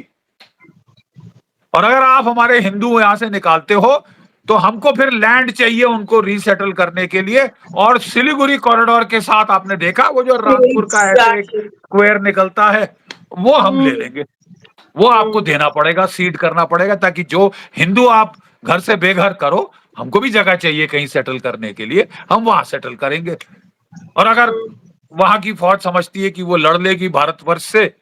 और अगर आप हमारे हिंदू यहां से निकालते हो, तो हमको फिर लैंड चाहिए उनको रीसेटल करने के लिए। और सिलीगुड़ी कॉरिडोर के साथ आपने देखा, वो जो रामपुर का ऐसे एक एग्जैक्टली। स्क्वायर निकलता है, वो हम ले लेंगे। वो आपको देना पड़ेगा, सीड करना पड़ेगा, ताकि जो हिंदू आप घर से बेघर करो, हमको भी जगह चाहिए कहीं सेटल करने के लिए, हम वहां सेटल करेंगे। और अगर वहां की फौज समझती है कि वो लड़ लेगी भारतवर्ष से,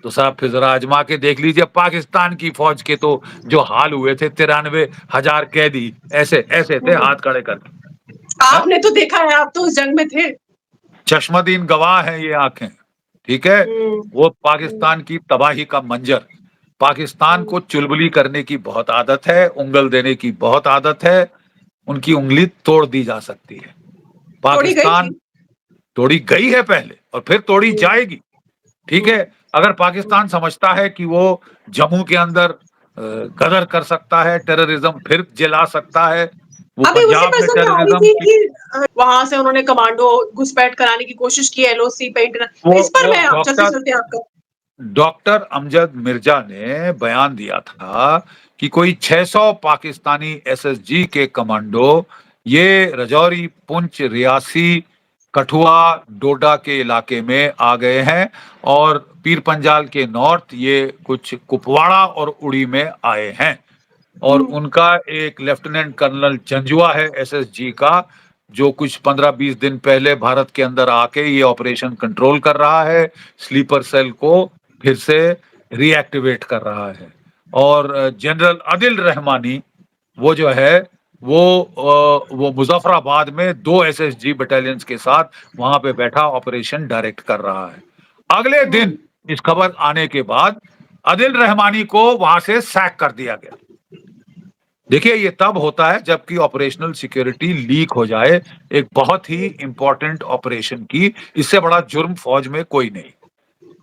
तो साहब फिर जरा आजमा के देख लीजिए, पाकिस्तान की फौज के तो जो हाल हुए थे, 93,000 कैदी ऐसे ऐसे थे हाथ खड़े करके। हाँ? आपने तो देखा है, आप तो उस जंग में थे। चश्मदीन गवाह हैं ये आंखें। ठीक है? हम्म, वो पाकिस्तान की तबाही का मंजर, पाकिस्तान को चुलबुली करने की बहुत आदत है, उंगल देने की बहुत आदत है। उनकी उंगली तोड़ दी जा सकती है। थोड़ी गई थी। पाकिस्तान तोड़ी गई है पहले, और फिर तोड़ी हम्म, जाएगी। ठीक हम्म, है? अगर पाकिस्तान समझता है कि वो जम्मू के अंदर गदर कर सकता है, टेररिज्म फिर जला सकता है, वो अभी उसी पंजाब पर में सुनने आ रही टेररिज्म थी की, कि वहां से उन्होंने कमांडो घुसपैठ कराने की कोशिश की, एलओसी पे वो इस पर वो मैं चलते डॉक्टर चलते आपका। डॉक्टर अमजद मिर्जा ने बयान दिया था कि कोई 600 पाकिस्तानी एसएसजी के कमांडो ये रजौरी, पुंछ, रियासी, कठुआ, डोडा के इलाके में आ गए हैं, और पीर पंजाल के नॉर्थ ये कुछ कुपवाड़ा और उड़ी में आए हैं। और उनका एक लेफ्टिनेंट कर्नल जंजुआ है एसएसजी का, जो कुछ 15-20 दिन पहले भारत के अंदर आके ये ऑपरेशन कंट्रोल कर रहा है, स्लीपर सेल को फिर से रीएक्टिवेट कर रहा है। और जनरल आदिल रहमानी, वो जो है, वो मुजफ्फराबाद में 2 एसएसजी बटालियंस के साथ वहां पे बैठा ऑपरेशन डायरेक्ट कर रहा है। अगले दिन इस खबर आने के बाद आदिल रहमानी को वहां से सैक कर दिया गया। देखिए ये तब होता है जबकि ऑपरेशनल सिक्योरिटी लीक हो जाए, एक बहुत ही इंपॉर्टेंट ऑपरेशन की, इससे बड़ा जुर्म फौज में कोई नहीं।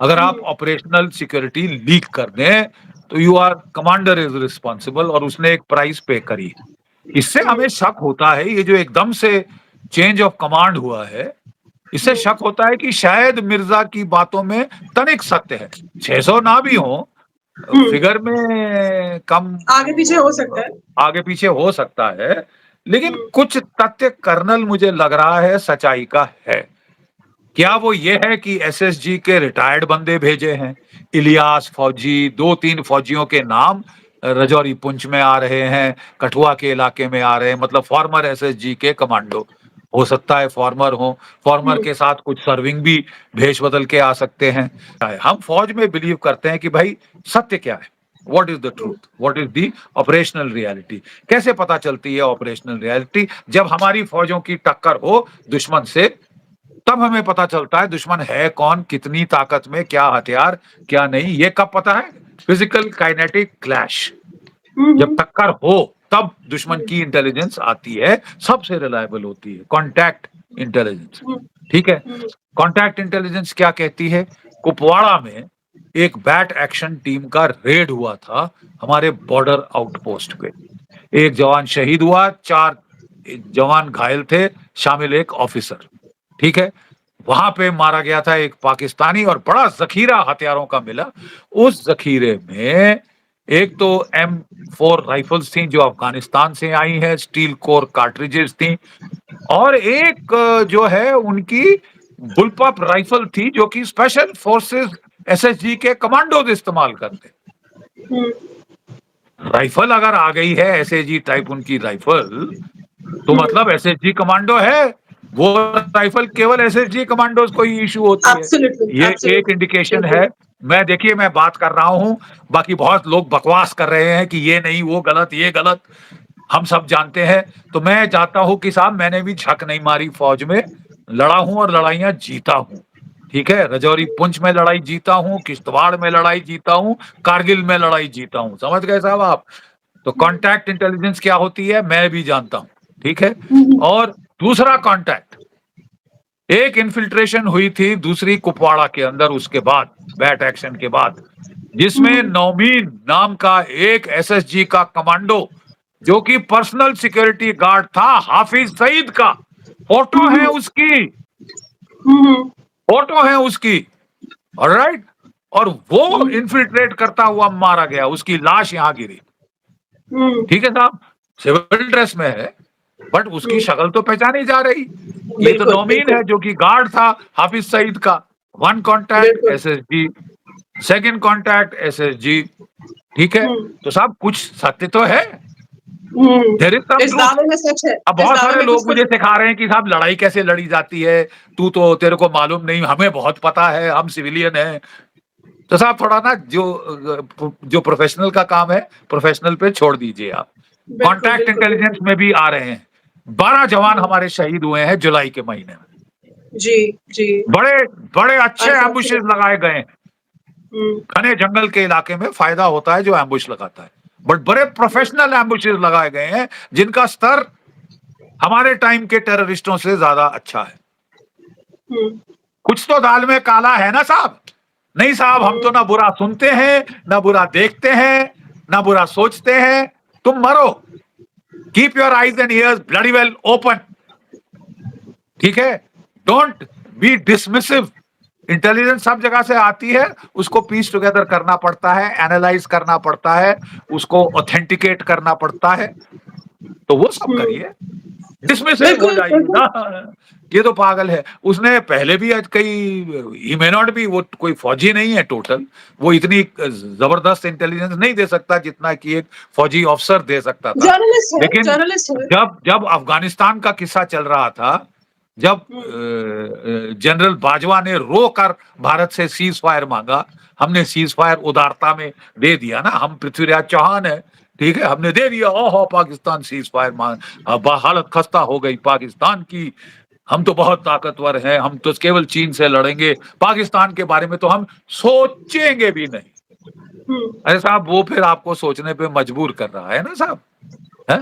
अगर आप ऑपरेशनल सिक्योरिटी लीक कर दें तो you are commander is responsible, और उसने एक प्राइस पे करी। इससे हमें शक होता है, ये जो एकदम से चेंज ऑफ कमांड हुआ है, इससे शक होता है कि शायद मिर्जा की बातों में तनिक सत्य है। 600 ना भी हो, फिगर में कम आगे पीछे हो सकता है। आगे पीछे हो सकता है, लेकिन हम्म, कुछ तथ्य कर्नल मुझे लग रहा है सच्चाई का है। क्या वो ये है कि एसएसजी के रिटायर्ड बंदे भेजे हैं? इलियास फौजी, 2-3 फौजियों के नाम रजौरी पुंछ में आ रहे हैं, कठुआ के इलाके में आ रहे हैं, मतलब फॉर्मर एसएसजी के कमांडो। हो सकता है फॉर्मर हो, फॉर्मर हम्म, के साथ कुछ सर्विंग भी भेष बदल के आ सकते हैं। हम फौज में बिलीव करते हैं कि भाई सत्य क्या है, what is the truth, what is the operational reality. कैसे पता चलती है ऑपरेशनल रियलिटी? जब हमारी फौजों की टक्कर हो दुश्मन से, तब हमें पता चलता है दुश्मन है कौन, कितनी ताकत में, क्या हथियार, क्या नहीं। ये कब पता है? फिजिकल काइनेटिक क्लैश, जब टक्कर हो तब दुश्मन की इंटेलिजेंस आती है, सबसे रिलायबल होती है कॉन्टैक्ट इंटेलिजेंस। ठीक है, कॉन्टैक्ट इंटेलिजेंस क्या कहती है? कुपवाड़ा में एक बैट एक्शन टीम का रेड हुआ था हमारे बॉर्डर आउटपोस्ट पे। एक जवान शहीद हुआ, 4 जवान घायल थे, शामिल एक ऑफिसर। ठीक है, वहां पे मारा गया था एक पाकिस्तानी, और बड़ा जखीरा हथियारों का मिला। उस जखीरे में एक तो M4 राइफल्स थी जो अफगानिस्तान से आई हैं, स्टील कोर कार्ट्रिजेस थी, और एक जो है उनकी बुलपअप राइफल थी जो कि स्पेशल फोर्सेस एसएसजी के कमांडोज इस्तेमाल करते। राइफल अगर आ गई है एसएसजी टाइप उनकी राइफल, तो मतलब एसएसजी कमांडो है। वो राइफल केवल एसएसजी कमांडोज को ही इशू होती है, एब्सोल्युटली, ये एक एब्सोल्युटली, इंडिकेशन बिल्कुल। है। देखिए मैं बात कर रहा हूं, बाकी बहुत लोग बकवास कर रहे हैं कि ये नहीं, वो गलत, ये गलत, हम सब जानते हैं। तो मैं चाहता हूं कि साहब मैंने भी झक नहीं मारी, फौज में लड़ा हूं और लड़ाइयां जीता हूं। ठीक है, रजौरी पुंछ में लड़ाई जीता हूं, किश्तवाड़ में लड़ाई जीता हूं, कारगिल में लड़ाई जीता हूं। समझ गए साहब आप? तो कॉन्टैक्ट इंटेलिजेंस क्या होती है मैं भी जानता हूं। ठीक है, और दूसरा कॉन्टैक्ट, एक इन्फिल्ट्रेशन हुई थी दूसरी कुपवाड़ा के अंदर, उसके बाद बैट एक्शन के बाद, जिसमें नौमीन नाम का एक एसएसजी का कमांडो, जो कि पर्सनल सिक्योरिटी गार्ड था हाफिज सईद का, फोटो है उसकी, फोटो है उसकी, ऑलराइट, और वो इन्फिल्ट्रेट करता हुआ मारा गया, उसकी लाश यहां गिरी। ठीक है साहब, सिविल ड्रेस में है, बट उसकी शक्ल तो पहचानी जा रही। ये तो बिल्कुल, नौमीन बिल्कुल, है जो कि गार्ड था हाफिज सईद का। 1 कॉन्टैक्ट बिल्कुल। SSG, 2nd contact SSG. ठीक है, तो साहब कुछ सत्य तो है, देयर इज सम इस ट्रूथ। दावे में सच है, अब इस बहुत दावे सारे में कुछ लोग तो मुझे सिखा रहे हैं कि साहब लड़ाई कैसे लड़ी जाती है, तू तो, तेरे को मालूम नहीं, हमें बहुत पता है, हम सिविलियन हैं। तो साहब थोड़ा ना जो प्रोफेशनल का काम है, प्रोफेशनल पे छोड़ दीजिए आप। बिल्कुल, कॉन्टैक्ट बिल्कुल, इंटेलिजेंस बिल्कुल। में भी आ रहे हैं। 12 जवान हमारे शहीद हुए हैं जुलाई के महीने में। जी, जी। बड़े बड़े अच्छे एम्बुशेस अनफॉर्चुनेट। लगाए गए हैं। घने जंगल के इलाके में फायदा होता है जो एम्बुश लगाता है, बट बड़े प्रोफेशनल एम्बुशेस लगाए गए हैं जिनका स्तर हमारे टाइम के टेररिस्टों से ज्यादा अच्छा है। कुछ तो दाल में काला है ना साहब? नहीं साहब, हम तो ना बुरा सुनते हैं, ना बुरा देखते हैं, ना बुरा सोचते हैं। तुम मरो, keep your eyes and years bloody well open. ठीक है, डोंट बी डिसमिसिव। इंटेलिजेंस सब जगह से आती है, उसको पीस टुगेदर करना पड़ता है, एनालाइज करना पड़ता है, उसको ऑथेंटिकेट करना पड़ता है, तो वो सब करिए। डिसमिसिव हो बिल्कुल, जाइए बिल्कुल। ना, ये तो पागल है। उसने पहले भी आज कई, ही मे नॉट बी, वो कोई फौजी नहीं है टोटल, वो इतनी जबरदस्त इंटेलिजेंस नहीं दे सकता जितना कि एक फौजी ऑफिसर दे सकता था। जर्नलिस्ट है, लेकिन जर्नलिस्ट है। जब जब अफगानिस्तान का किस्सा चल रहा था, जब जनरल बाजवा ने रो कर भारत से सीज फायर मांगा, हमने सीज फायर उदारता में दे दिया ना, हम पृथ्वीराज चौहान है, ठीक है, हमने दे दिया, ओहो पाकिस्तान सीज फायर मांग, अब हालत खस्ता हो गई पाकिस्तान की, हम तो बहुत ताकतवर हैं, हम तो केवल चीन से लड़ेंगे, पाकिस्तान के बारे में तो हम सोचेंगे भी नहीं। अरे साहब, वो फिर आपको सोचने पे मजबूर कर रहा है ना साहब, है?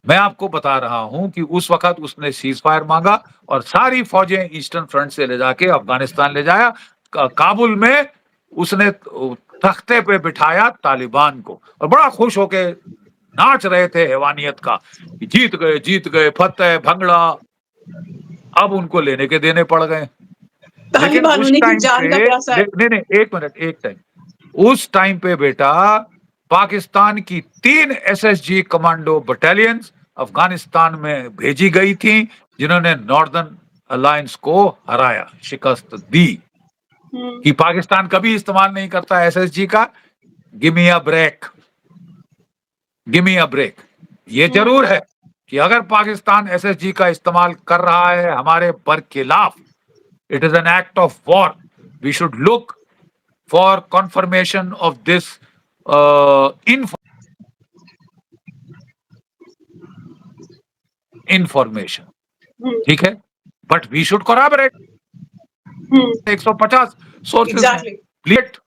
मैं आपको बता रहा हूं कि उस वक्त उसने सीज फायर मांगा और सारी फौजें ईस्टर्न फ्रंट से ले जाके अफगानिस्तान ले जाया। काबुल में उसने तख्ते पे बिठाया तालिबान को और बड़ा खुश होके नाच रहे थे हैवानियत का कि जीत गए फतेह भंगड़ा। अब उनको लेने के देने पड़ गए। लेकिन तालिबान उस उन्हीं की टाइम जान का पे प्यासा है। नहीं नहीं, एक मिनट, एक टाइम, उस टाइम पे बेटा पाकिस्तान की 3 एसएसजी कमांडो बटालियंस अफगानिस्तान में भेजी गई थी, जिन्होंने नॉर्दर्न अलायंस को हराया, शिकस्त दी। हम्म, कि पाकिस्तान कभी इस्तेमाल नहीं करता एसएसजी का, give me a break, give me a break. ये जरूर है कि अगर पाकिस्तान एसएसजी का इस्तेमाल कर रहा है हमारे पर खिलाफ, it is an act of war. We should look for confirmation of this information. Hmm, ठीक है, but we should corroborate hmm, 150 sources हैं। Exactly. Please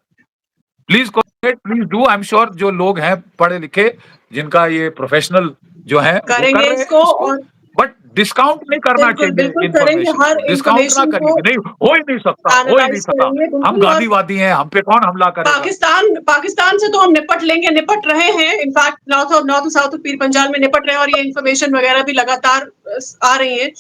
please cooperate, please do. I am sure जो लोग हैं पढ़े लिखे, जिनका ये प्रोफेशनल जो है वो कर करेंगे रहे हैं इसको इसको, और बट डिस्काउंट नहीं करना बिल्कुल चाहिए बिल्कुल करेंगे, इंफॉर्मेशन हर को, डिस्काउंट ना इंफॉर्मेशन करिए को कि नहीं हो ही नहीं सकता, हो ही नहीं एनालाइज सकता, करेंगे हम बिल्कुल। और गांधीवादी हैं, हम पे कौन हमला करेगा। पाकिस्तान से तो हम निपट लेंगे, निपट रहे हैं। In fact north south Pir Panjal में निपट रहे हैं और ये इंफॉर्मेशन वगैरह भी लगातार आ रही है।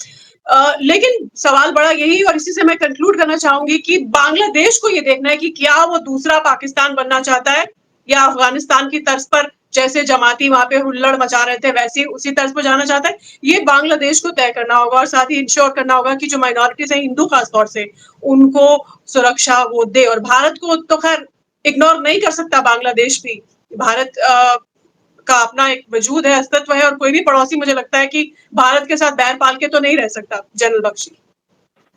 लेकिन सवाल बड़ा यही, और इसी से मैं कंक्लूड करना चाहूंगी कि बांग्लादेश को ये देखना है कि क्या वो दूसरा पाकिस्तान बनना चाहता है, या अफगानिस्तान की तर्ज पर जैसे जमाती वहां पे हुल्लड़ मचा रहे थे वैसे ही उसी तर्ज पर जाना चाहता है। ये बांग्लादेश को तय करना होगा और साथ ही इंश्योर करना होगा कि जो माइनॉरिटीज हैं, हिंदू खासतौर से, उनको सुरक्षा वो दे। और भारत को तो खैर इग्नोर नहीं कर सकता बांग्लादेश भी। भारत का अपना एक वजूद है, अस्तित्व है, और कोई भी पड़ोसी मुझे लगता है कि भारत के साथ बैर पाल के तो नहीं रह सकता। जनरल बख्शी।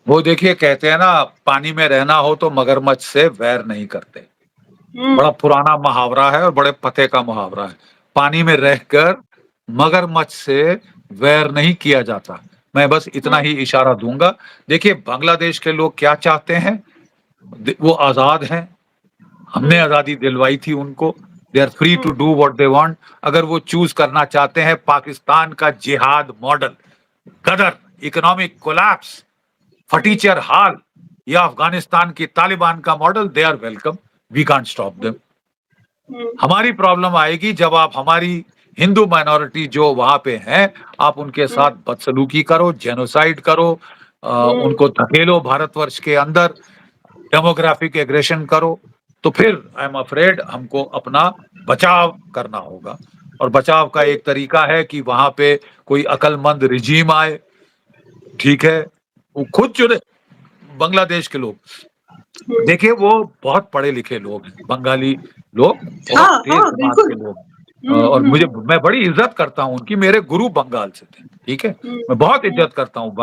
वो देखिए, कहते हैं ना, पानी में रहना हो तो मगरमच्छ से वैर नहीं करते। हम्म, बड़ा पुराना मुहावरा है और बड़े पते का मुहावरा है। पानी में रहकर मगरमच्छ से वैर नहीं किया जाता। मैं बस इतना हम्म, ही इशारा दूंगा। देखिए, बांग्लादेश के लोग क्या चाहते हैं, वो आजाद हैं, हमने हम्म, आजादी दिलवाई थी उनको। They are free to hmm, do what they want. अगर वो चूज करना चाहते हैं पाकिस्तान का जिहाद मॉडल, गदर, इकोनॉमिक कोलैप्स, हम्म, फटीचर हाल, या अफगानिस्तान की तालिबान का model, they are welcome. We can't stop them. Hmm, हमारी प्रॉब्लम आएगी जब आप हमारी हिंदू माइनॉरिटी जो वहां पे हैं, आप उनके हम्म, साथ बदसलूकी करो, जेनोसाइड करो, हम्म, उनको धकेलो भारतवर्ष के अंदर, डेमोग्राफिक एग्रेशन करो, तो फिर आई एम अफ्रेड हमको अपना बचाव करना होगा। और बचाव का एक तरीका है कि वहां पे कोई अकलमंद रिजीम आए, ठीक है, वो खुद चुने। बांग्लादेश के लोग, हम्म। देखिए, वो बहुत पढ़े लिखे लोग हैं, बंगाली लोग बहुत हाँ तेज हाँ दिमाग बिल्कुल। के लोग हैं। और मैं बड़ी इज्जत करता हूँ उनकी, मेरे गुरु बंगाल से थे, ठीक है। हम्म, मैं बहुत हम्म, इज्जत करता हूँ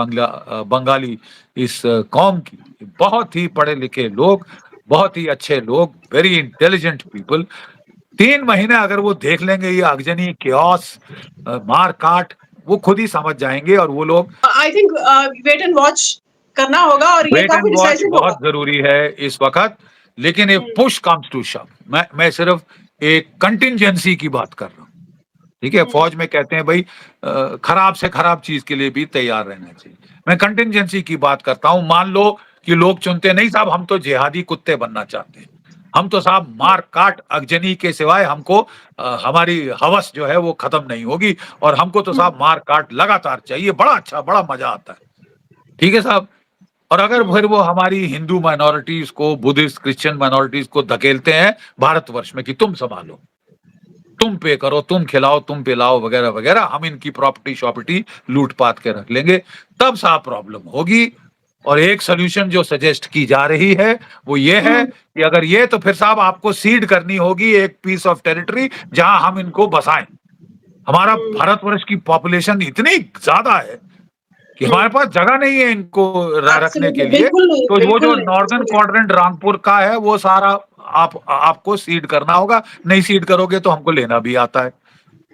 बंगाली इस कौम की। बहुत ही पढ़े लिखे लोग, बहुत ही अच्छे लोग, वेरी इंटेलिजेंट पीपल। 3 महीने अगर वो देख लेंगे ये अगजनी केओस, मार काट, वो खुद ही समझ जाएंगे। और वो लोग, I think wait and watch करना होगा और ये वेट एंड काफी वॉच डिसाइसिव होगा। बहुत जरूरी है इस वक्त। लेकिन एक हम्म, पुश कम्स टू शव, मैं सिर्फ एक कंटिंजेंसी की बात कर रहा हूँ, ठीक है। हम्म, फौज में कहते हैं भाई, खराब से खराब चीज के लिए भी तैयार रहना चाहिए। मैं कंटिंजेंसी की बात करता हूं। मान लो कि लोग चुनते नहीं साहब, हम तो जिहादी कुत्ते बनना चाहते हैं, हम तो साहब मार काट अगजनी के सिवाय हमको हमारी हवस जो है वो खत्म नहीं होगी, और हमको तो हम्म, साहब मार काट लगातार चाहिए, बड़ा अच्छा, बड़ा मजा आता है, ठीक है साहब। और अगर हम्म, फिर वो हमारी हिंदू माइनॉरिटीज को, बुद्धिस्ट क्रिश्चियन माइनॉरिटीज को धकेलते हैं भारतवर्ष में कि तुम संभालो, तुम पे करो, तुम खिलाओ, तुम पिलाओ, वगैरह वगैरह, हम इनकी प्रॉपर्टी शॉपर्टी लूट पाट के रख लेंगे, तब साहब प्रॉब्लम होगी। और एक सोल्यूशन जो सजेस्ट की जा रही है वो ये है हम्म, कि अगर ये, तो फिर साहब आपको सीड करनी होगी एक पीस ऑफ टेरिटरी जहां हम इनको बसाएं। हमारा हम्म, भारतवर्ष की पॉपुलेशन इतनी ज्यादा है कि हम्म। हमारे पास जगह नहीं है इनको रखने के एब्सोल्युटली, लिए। बिल्कुल नहीं, तो वो जो बिल्कुल नहीं, नॉर्दर्न बिल्कुल नहीं। क्वाड्रेंट रामपुर का है वो सारा आपको सीड करना होगा। नहीं सीड करोगे तो हमको लेना भी आता है,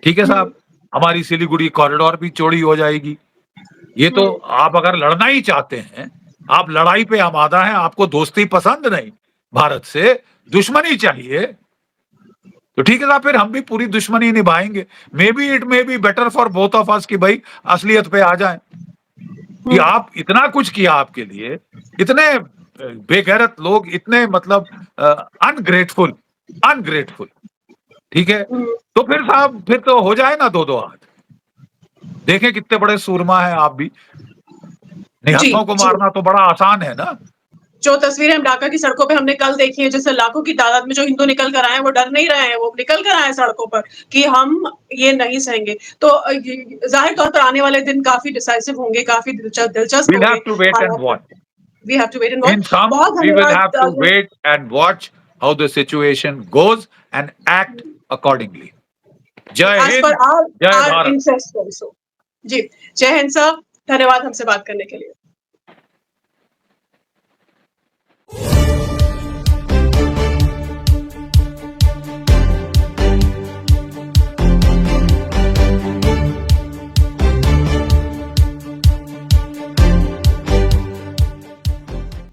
ठीक है हम्म, साहब। हमारी सिलीगुड़ी कॉरिडोर भी चौड़ी हो जाएगी। ये तो, हम्म, आप अगर लड़ना ही चाहते हैं, आप लड़ाई पे आमादा हैं, आपको दोस्ती पसंद नहीं, भारत से दुश्मनी चाहिए, तो ठीक है साहब, फिर हम भी पूरी दुश्मनी निभाएंगे। It may be better for both of us कि भाई असलियत पे आ जाए कि आप इतना कुछ किया आपके लिए, इतने बेगैरत लोग, इतने मतलब अनग्रेटफुल, अनग्रेटफुल। ठीक है, तो फिर साहब फिर तो हो जाए ना दो दो हाथ। देखें कितने बड़े सूरमा है आप भी। जी निहत्थों को जी। मारना तो बड़ा आसान है ना। जो तस्वीरें हम ढाका की सड़कों पे हमने कल देखी है, जिससे लाखों की तादाद में जो हिंदू निकल कर आए हैं, वो डर नहीं रहे हैं, वो निकल कर आए हैं सड़कों पर कि हम ये नहीं सहेंगे। तो जाहिर तौर पर आने वाले दिन काफी डिसाइसिव होंगे, काफी दिलचस्प We'll होंगे have to wait and हालात। watch. We have to wait and In watch. sum, बहुत we will have to धन्यवाद। wait and watch how the situation goes and act accordingly. जय एज पर हिंद, आर जय आर भारत। Interest also. जी, जय हिंद सर, धन्यवाद हमसे बात करने के लिए।